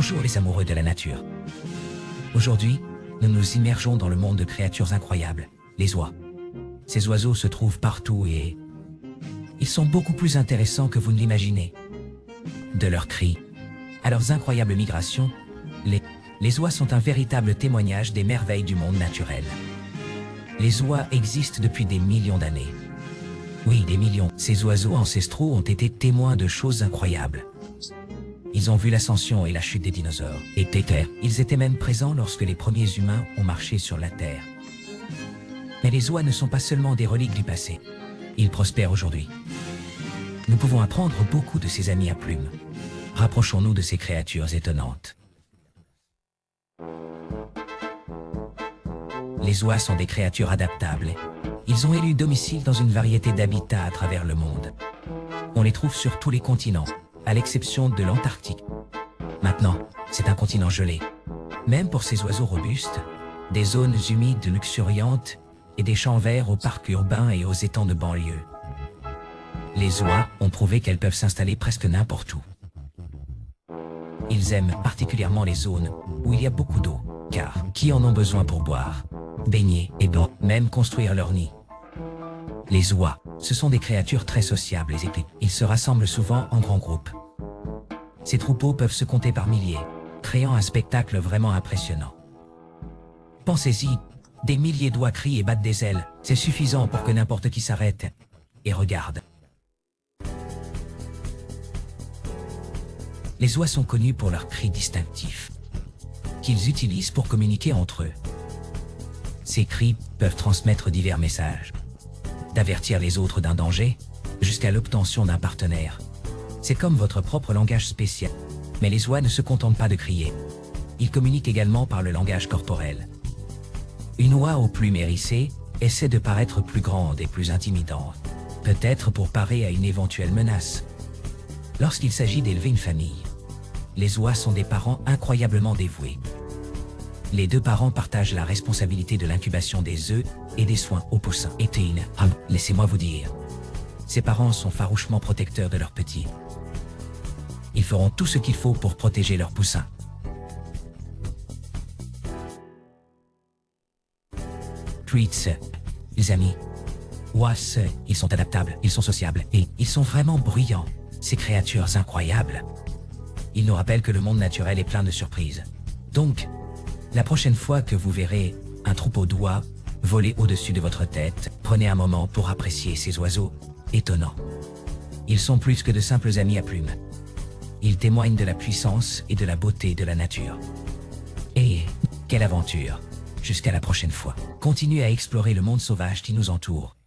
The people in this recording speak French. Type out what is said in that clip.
Bonjour les amoureux de la nature. Aujourd'hui, nous nous immergeons dans le monde de créatures incroyables, les oies. Ces oiseaux se trouvent partout et ils sont beaucoup plus intéressants que vous ne l'imaginez. De leurs cris à leurs incroyables migrations, les oies sont un véritable témoignage des merveilles du monde naturel. Les oies existent depuis des millions d'années. Oui, des millions. Ces oiseaux ancestraux ont été témoins de choses incroyables. Ils ont vu l'ascension et la chute des dinosaures. Et ils étaient même présents lorsque les premiers humains ont marché sur la Terre. Mais les oies ne sont pas seulement des reliques du passé. Ils prospèrent aujourd'hui. Nous pouvons apprendre beaucoup de ces amis à plumes. Rapprochons-nous de ces créatures étonnantes. Les oies sont des créatures adaptables. Ils ont élu domicile dans une variété d'habitats à travers le monde. On les trouve sur tous les continents, à l'exception de l'Antarctique. Maintenant, c'est un continent gelé. Même pour ces oiseaux robustes, des zones humides luxuriantes et des champs verts aux parcs urbains et aux étangs de banlieue. Les oies ont prouvé qu'elles peuvent s'installer presque n'importe où. Ils aiment particulièrement les zones où il y a beaucoup d'eau, car qui en ont besoin pour boire, baigner et même construire leur nid? Les oies, ce sont des créatures très sociables et ils se rassemblent souvent en grands groupes. Ces troupeaux peuvent se compter par milliers, créant un spectacle vraiment impressionnant. Pensez-y, des milliers d'oies crient et battent des ailes, c'est suffisant pour que n'importe qui s'arrête et regarde. Les oies sont connues pour leurs cris distinctifs, qu'ils utilisent pour communiquer entre eux. Ces cris peuvent transmettre divers messages, d'avertir les autres d'un danger, jusqu'à l'obtention d'un partenaire. C'est comme votre propre langage spécial. Mais les oies ne se contentent pas de crier. Ils communiquent également par le langage corporel. Une oie aux plumes hérissées essaie de paraître plus grande et plus intimidante, peut-être pour parer à une éventuelle menace. Lorsqu'il s'agit d'élever une famille, les oies sont des parents incroyablement dévoués. Les deux parents partagent la responsabilité de l'incubation des œufs et des soins aux poussins. Laissez-moi vous dire, ces parents sont farouchement protecteurs de leurs petits. Ils feront tout ce qu'il faut pour protéger leurs poussins. Treats, les amis. Oies, ils sont adaptables, ils sont sociables et ils sont vraiment bruyants. Ces créatures incroyables. Ils nous rappellent que le monde naturel est plein de surprises. Donc, la prochaine fois que vous verrez un troupeau d'oies voler au-dessus de votre tête, prenez un moment pour apprécier ces oiseaux étonnants. Ils sont plus que de simples amis à plumes. Ils témoignent de la puissance et de la beauté de la nature. Et quelle aventure! Jusqu'à la prochaine fois. Continuez à explorer le monde sauvage qui nous entoure.